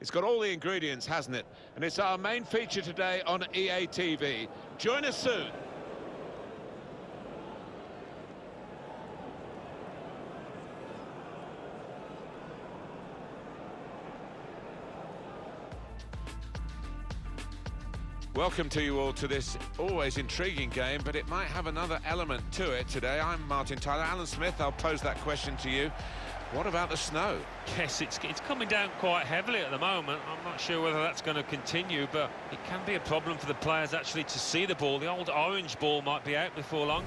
It's got all the ingredients, hasn't it? And it's our main feature today on EA TV. Join us soon. Welcome to you all to this always intriguing game, but it might have another element to it today. I'm Martin Tyler. Alan Smith, I'll pose that question to you. What about the snow? Yes, it's coming down quite heavily at the moment. I'm not sure whether that's going to continue, but it can be a problem for the players actually to see the ball. The old orange ball might be out before long.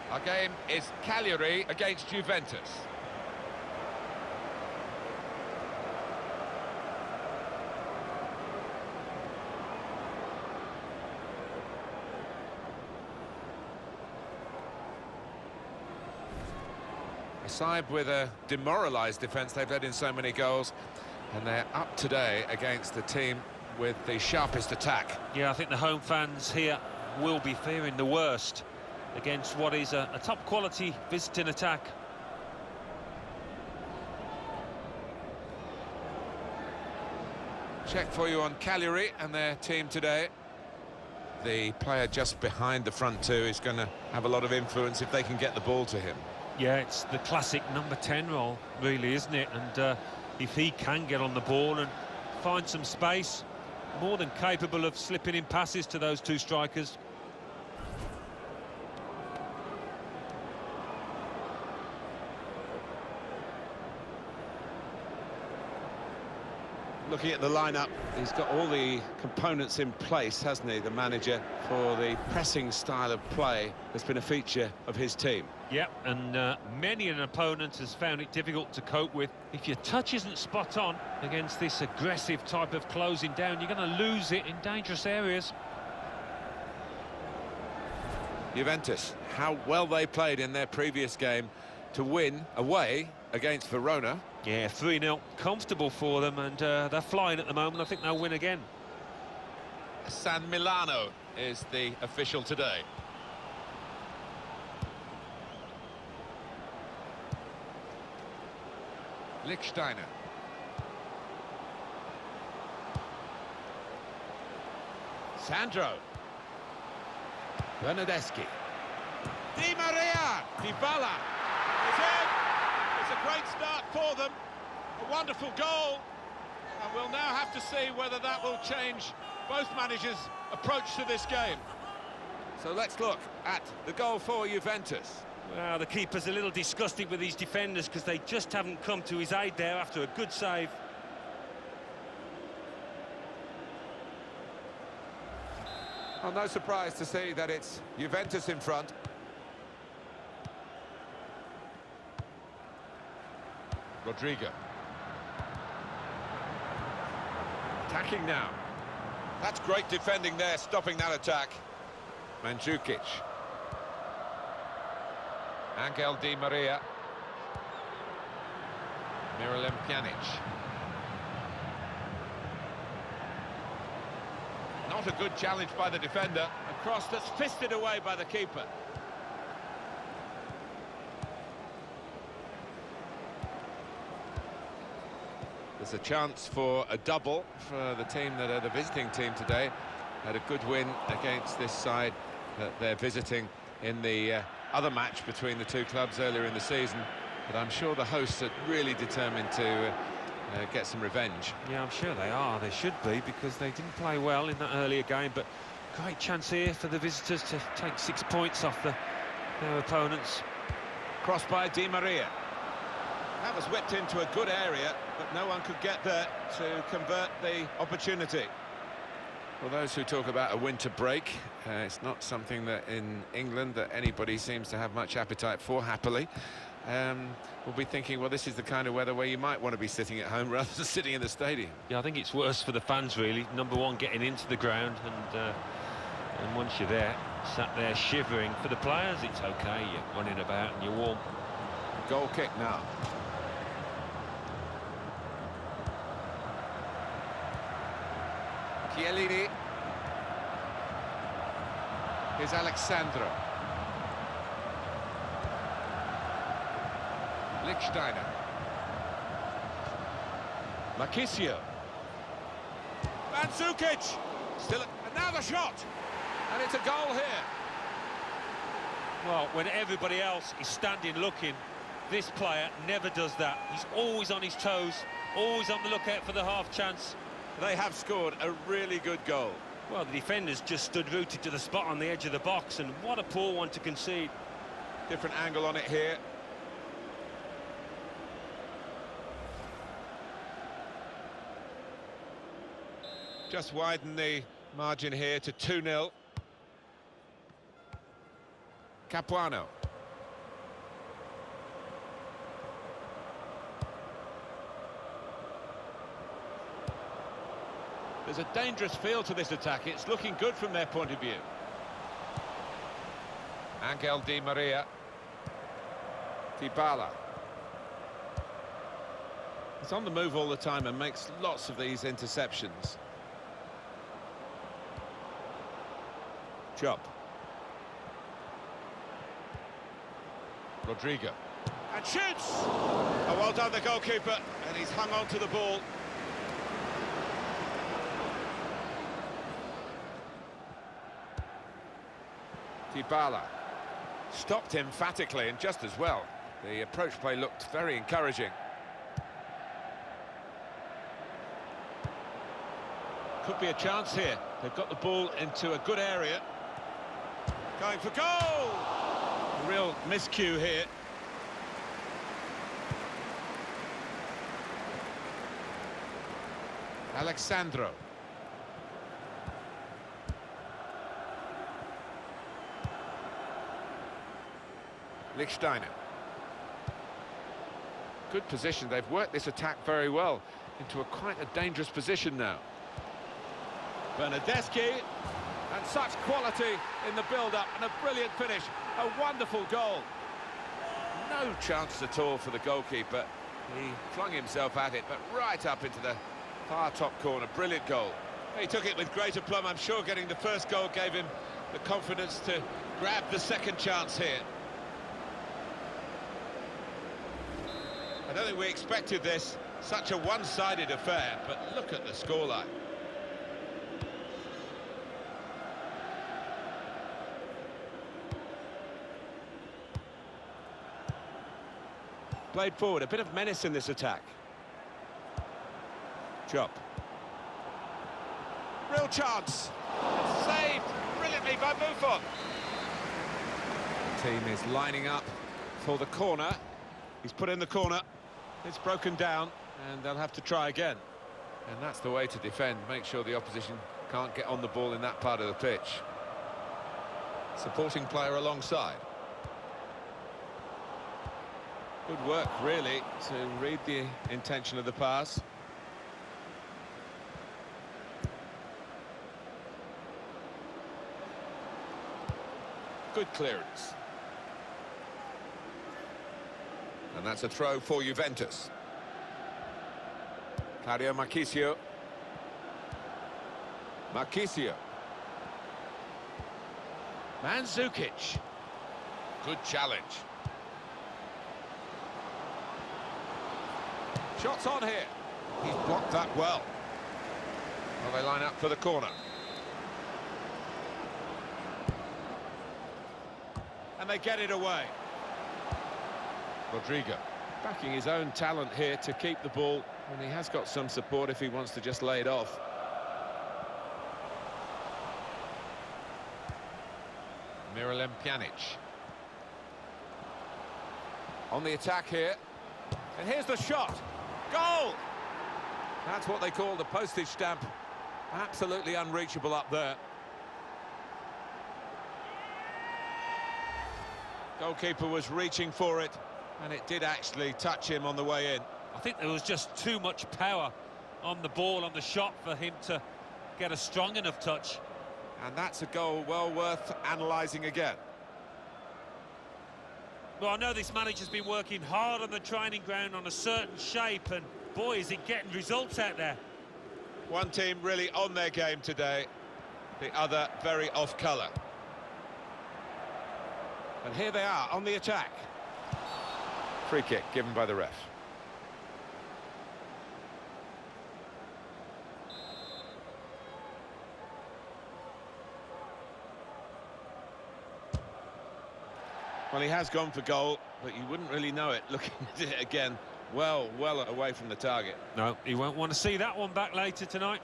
Our game is Cagliari against Juventus. A side with a demoralised defence. They've let in so many goals, and they're up today against the team with the sharpest attack. Yeah, I think the home fans here will be fearing the worst against what is a top-quality visiting attack. Check for you on Cagliari and their team today. The player just behind the front two is going to have a lot of influence if they can get the ball to him. Yeah, it's the classic number 10 role, really, isn't it? And if he can get on the ball and find some space, more than capable of slipping in passes to those two strikers. Looking at the lineup, he's got all the components in place, hasn't he, the manager, for the pressing style of play that's been a feature of his team. Yeah, and many an opponent has found it difficult to cope with. If your touch isn't spot on against this aggressive type of closing down, you're going to lose it in dangerous areas. Juventus, how well they played in their previous game to win away against Verona. Yeah, 3-0, comfortable for them, and they're flying at the moment. I think they'll win again. San Milano is the official today. Lichtsteiner. Sandro. Bernardeschi. Di Maria. Dybala. It's in. It's a great start for them. A wonderful goal. And we'll now have to see whether that will change both managers' approach to this game. So let's look at the goal for Juventus. Well, the keeper's a little disgusted with these defenders because they just haven't come to his aid there after a good save. Well, no surprise to see that it's Juventus in front. Rodrigo. Attacking now. That's great defending there, stopping that attack. Mandzukic. Angel Di Maria. Miralem Pjanic. Not a good challenge by the defender. A cross that's fisted away by the keeper. There's a chance for a double for the team that are the visiting team today. Had a good win against this side that they're visiting in the other match between the two clubs earlier in the season. But I'm sure the hosts are really determined to get some revenge. Yeah, I'm sure they are. They should be, because they didn't play well in that earlier game. But great chance here for the visitors to take 6 points off their opponents. Crossed by Di Maria. That was whipped into a good area, but no one could get there to convert the opportunity. Well, those who talk about a winter break, it's not something that in England that anybody seems to have much appetite for, happily. We'll be thinking, well, this is the kind of weather where you might want to be sitting at home rather than sitting in the stadium. Yeah, I think it's worse for the fans, really. Number one, getting into the ground, and once you're there, sat there shivering. For the players, it's okay. You're running about and you're warm. Goal kick now. Chiellini. Here's Alexandro. Lichtsteiner. Marchisio. Mandzukic! Still, and now the shot! And it's a goal here. Well, when everybody else is standing looking, this player never does that. He's always on his toes, always on the lookout for the half chance. They have scored a really good goal. Well, the defenders just stood rooted to the spot on the edge of the box, and what a poor one to concede. Different angle on it here. Just widen the margin here to 2-0. Capuano. There's a dangerous feel to this attack. It's looking good from their point of view. Angel Di Maria. Dybala. He's on the move all the time and makes lots of these interceptions. Chop. Rodrigo. And shoots! Oh, well done, the goalkeeper. And he's hung on to the ball. Dybala. Stopped emphatically and just as well. The approach play looked very encouraging. Could be a chance here. They've got the ball into a good area. Going for goal! A real miscue here. Alexandro. Lichtsteiner. Good position. They've worked this attack very well into quite a dangerous position now. Bernardeschi, and such quality in the build-up, and a brilliant finish, a wonderful goal. No chance at all for the goalkeeper. He flung himself at it, but right up into the far top corner. Brilliant goal. He took it with great aplomb. I'm sure getting the first goal gave him the confidence to grab the second chance here. I don't think we expected this, such a one-sided affair, but look at the scoreline. Played forward, a bit of menace in this attack. Chop. Real chance. Saved brilliantly by Buffon. The team is lining up for the corner. He's put in the corner. It's broken down, and they'll have to try again. And that's the way to defend. Make sure the opposition can't get on the ball in that part of the pitch. Supporting player alongside. Good work, really, to read the intention of the pass. Good clearance. And that's a throw for Juventus. Claudio Marchisio. Marchisio. Mandzukic. Good challenge. Shots on here. He's blocked that well. Well, they line up for the corner. And they get it away. Rodrigo, backing his own talent here to keep the ball, and he has got some support if he wants to just lay it off. Miralem Pjanic. On the attack here. And here's the shot. Goal! That's what they call the postage stamp. Absolutely unreachable up there. Goalkeeper was reaching for it, and it did actually touch him on the way in. I think there was just too much power on the ball, on the shot, for him to get a strong enough touch. And that's a goal well worth analysing again. Well, I know this manager's been working hard on the training ground on a certain shape, and boy, is it getting results out there. One team really on their game today, the other very off colour. And here they are on the attack. Free kick given by the ref. Well, he has gone for goal, but you wouldn't really know it looking at it again. Well away from the target. No, he won't want to see that one back later tonight.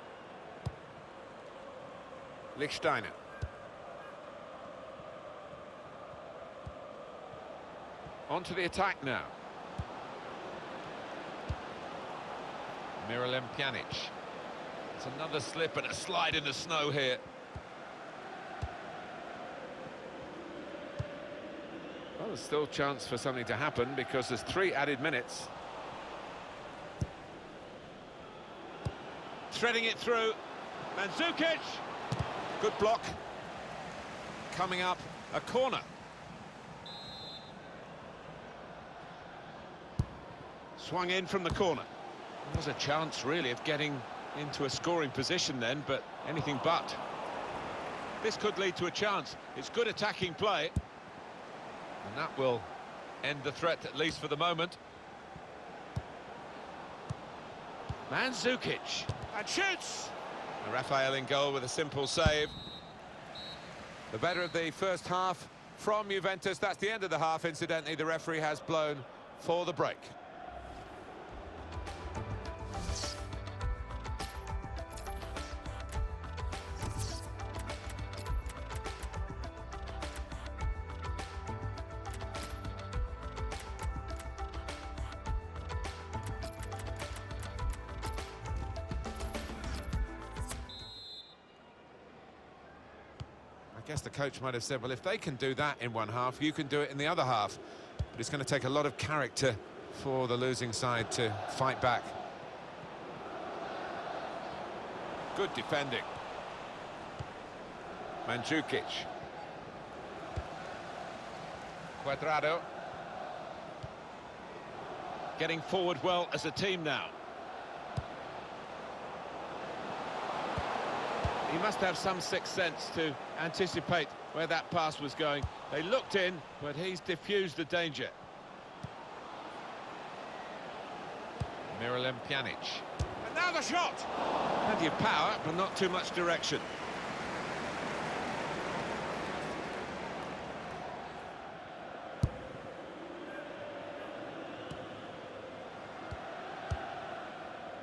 Lichtsteiner. On to the attack now. Miralem Pjanic. It's another slip and a slide in the snow here. Well, there's still a chance for something to happen because there's 3 added minutes. Threading it through. Mandzukic. Good block. Coming up, a corner. Swung in from the corner. There was a chance, really, of getting into a scoring position then, but anything but. This could lead to a chance. It's good attacking play. And that will end the threat, at least for the moment. Mandzukic. And shoots! And Rafael in goal with a simple save. The better of the first half from Juventus. That's the end of the half, incidentally. The referee has blown for the break. I guess the coach might have said, well, if they can do that in one half, you can do it in the other half. But it's going to take a lot of character for the losing side to fight back. Good defending. Mandzukic. Cuadrado. Getting forward well as a team now. He must have some sixth sense to anticipate where that pass was going. They looked in, but he's diffused the danger. Miralem Pjanic. And now the shot! Plenty of power, but not too much direction.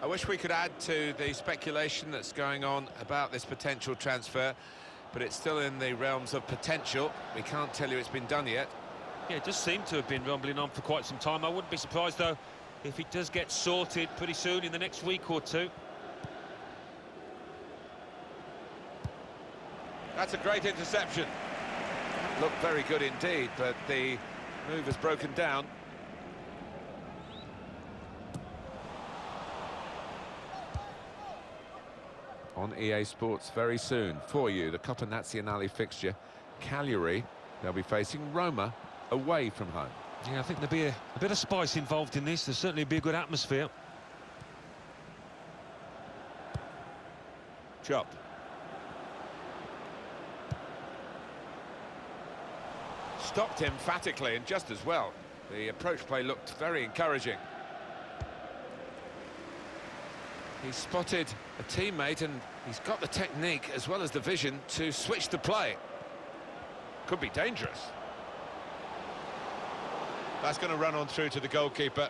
I wish we could add to the speculation that's going on about this potential transfer, but it's still in the realms of potential. We can't tell you it's been done yet. Yeah, it does seem to have been rumbling on for quite some time. I wouldn't be surprised, though, if it does get sorted pretty soon in the next week or two. That's a great interception. Looked very good indeed, but the move has broken down. On EA Sports very soon for you, the Coppa Nazionale fixture. Cagliari, they'll be facing Roma away from home. Yeah, I think there'll be a bit of spice involved in this. There'll certainly be a good atmosphere. Chopped. Stopped emphatically and just as well. The approach play looked very encouraging. He's spotted a teammate and he's got the technique as well as the vision to switch the play. Could be dangerous. That's going to run on through to the goalkeeper.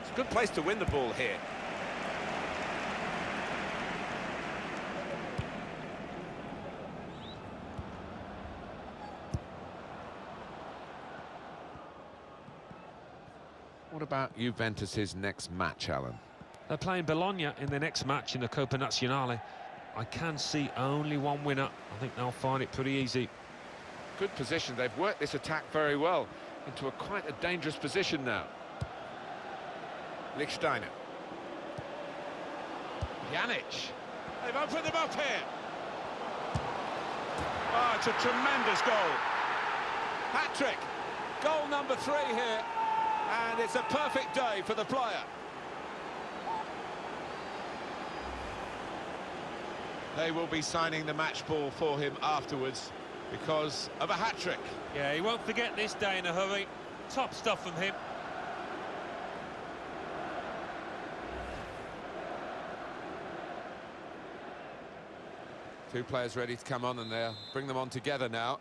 It's a good place to win the ball here. What about Juventus's next match, Alan? They're playing Bologna in their next match in the Coppa Nazionale. I can see only one winner. I think they'll find it pretty easy. Good position. They've worked this attack very well into quite a dangerous position now. Lichtsteiner. Pjanic. They've opened them up here. Oh, it's a tremendous goal. Hat-trick. Goal number 3 here. And it's a perfect day for the player. They will be signing the match ball for him afterwards because of a hat-trick. Yeah, he won't forget this day in a hurry. Top stuff from him. Two players ready to come on, and they'll bring them on together now.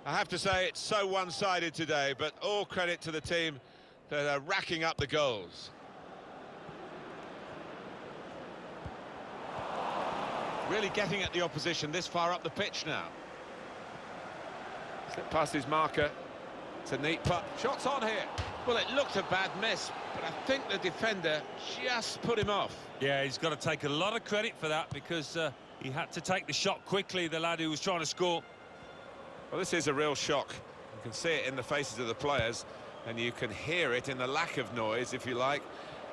I have to say, it's so one-sided today, but all credit to the team that are racking up the goals. Really getting at the opposition this far up the pitch now. Slip past his marker. It's a neat putt. Shots on here. Well, it looked a bad miss, but I think the defender just put him off. Yeah, he's got to take a lot of credit for that, because he had to take the shot quickly, the lad who was trying to score. Well, this is a real shock. You can see it in the faces of the players, and you can hear it in the lack of noise, if you like,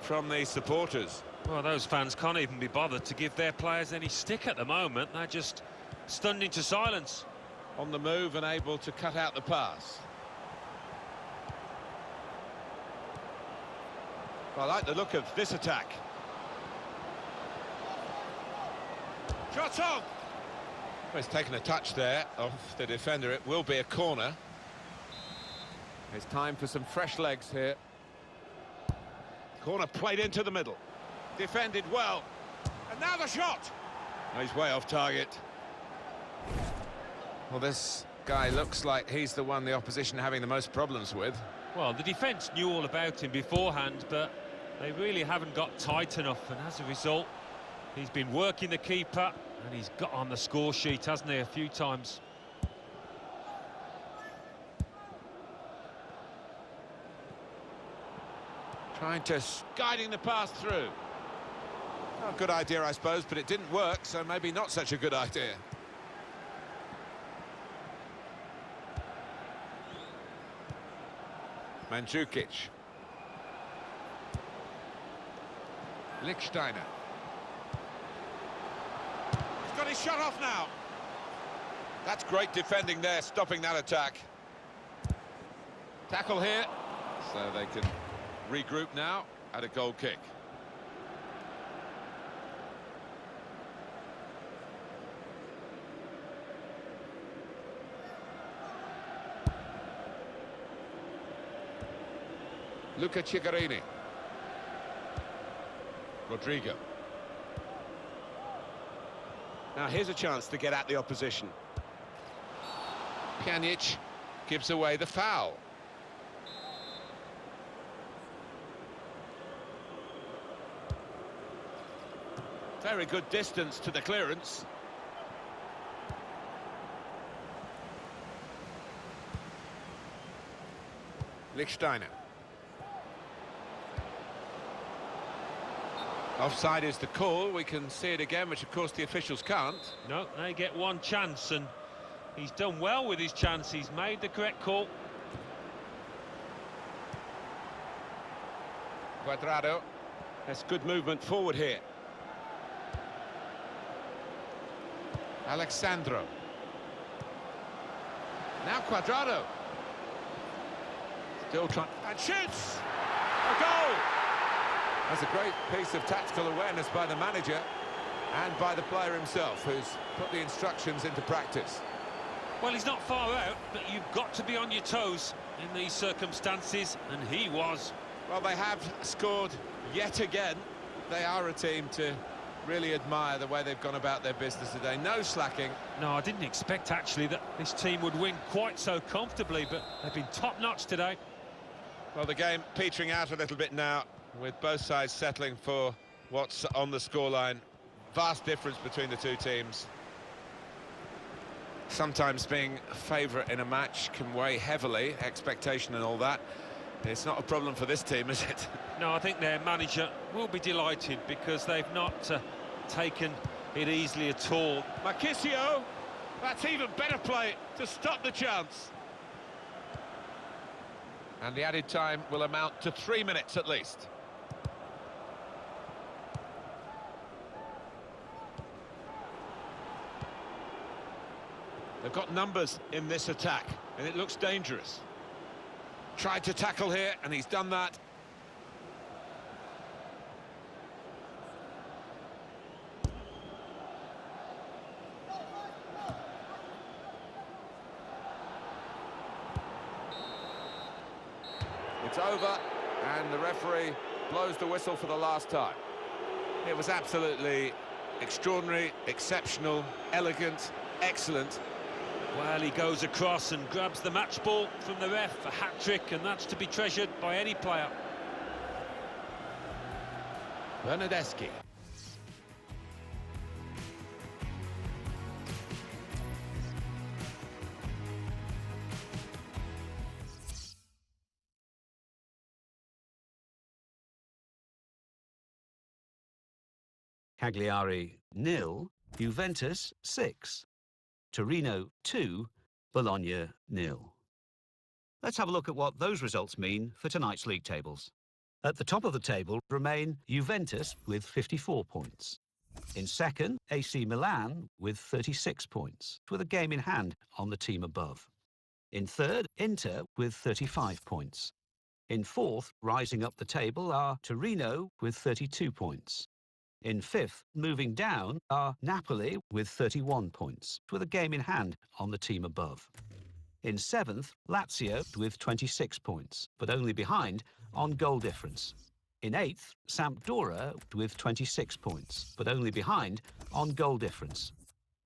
from the supporters. Well, those fans can't even be bothered to give their players any stick at the moment. They're just stunned into silence. On the move and able to cut out the pass. Well, I like the look of this attack. Shot on! Well, he's taken a touch there off the defender. It will be a corner. It's time for some fresh legs here. Corner played into the middle. Defended well. And now the shot! Oh, he's way off target. Well, this guy looks like he's the one the opposition are having the most problems with. Well, the defence knew all about him beforehand, but they really haven't got tight enough, and as a result, he's been working the keeper, and he's got on the score sheet, hasn't he, a few times. Guiding the pass through. Oh, good idea, I suppose, but it didn't work, so maybe not such a good idea. Mandzukic. Lichtsteiner. He's got his shot off now. That's great defending there, stopping that attack. Tackle here. So they can regroup now at a goal kick. Luca Cigarini. Rodrigo. Now here's a chance to get at the opposition. Pjanic gives away the foul. Very good distance to the clearance. Lichtsteiner. Offside is the call. We can see it again, which of course the officials can't. No, they get one chance, and he's done well with his chance. He's made the correct call. Cuadrado. That's good movement forward here. Alexandro. Now Cuadrado. Still trying. And shoots! A goal! That's a great piece of tactical awareness by the manager and by the player himself, who's put the instructions into practice. Well, he's not far out, but you've got to be on your toes in these circumstances, and he was. Well, they have scored yet again. They are a team to really admire the way they've gone about their business today. No slacking. No, I didn't expect, actually, that this team would win quite so comfortably, but they've been top-notch today. Well, the game petering out a little bit now, with both sides settling for what's on the scoreline. Vast difference between the two teams. Sometimes being a favourite in a match can weigh heavily, expectation and all that. It's not a problem for this team, is it? No, I think their manager will be delighted, because they've not taken it easily at all. Marchisio, that's even better play to stop the chance. And the added time will amount to 3 minutes at least. They've got numbers in this attack, and it looks dangerous. Tried to tackle here, and he's done that. It's over, and the referee blows the whistle for the last time. It was absolutely Extraordinary, exceptional, elegant, excellent. Well, he goes across and grabs the match ball from the ref, a hat-trick, and that's to be treasured by any player. Bernardeschi. Cagliari 0, Juventus 6, Torino 2, Bologna 0. Let's have a look at what those results mean for tonight's league tables. At the top of the table remain Juventus with 54 points. In second, AC Milan with 36 points, with a game in hand on the team above. In third, Inter with 35 points. In fourth, rising up the table, are Torino with 32 points. In fifth, moving down, are Napoli with 31 points, with a game in hand on the team above. In seventh, Lazio with 26 points, but only behind on goal difference. In eighth, Sampdoria with 26 points, but only behind on goal difference.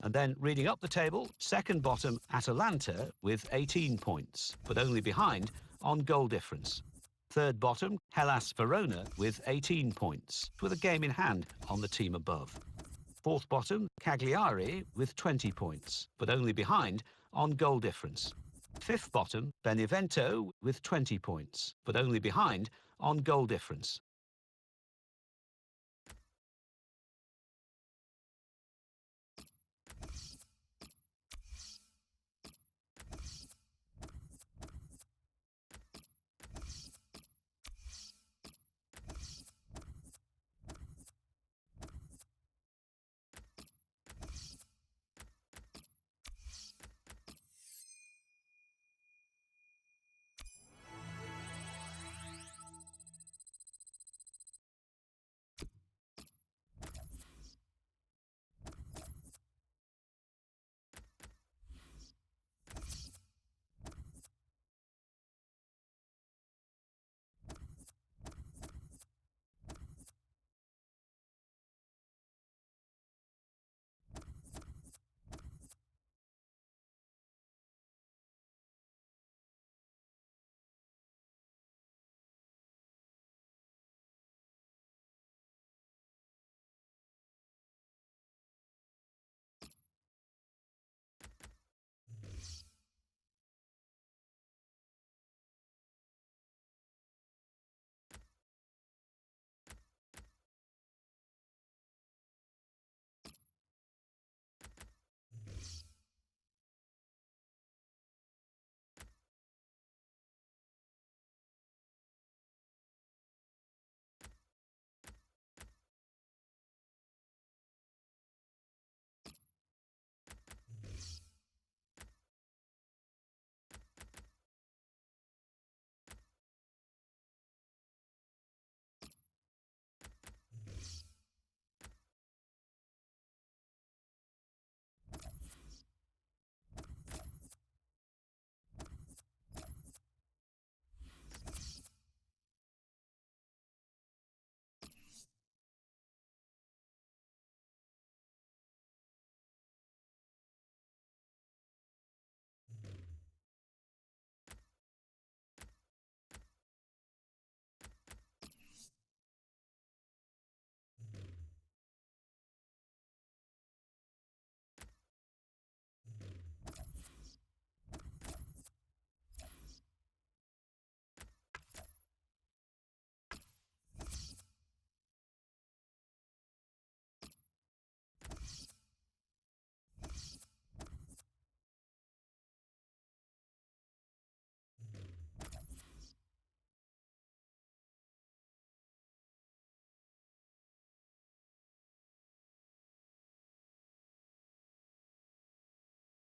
And then reading up the table, second bottom Atalanta with 18 points, but only behind on goal difference. Third bottom, Hellas Verona with 18 points, with a game in hand on the team above. Fourth bottom, Cagliari with 20 points, but only behind on goal difference. Fifth bottom, Benevento with 20 points, but only behind on goal difference.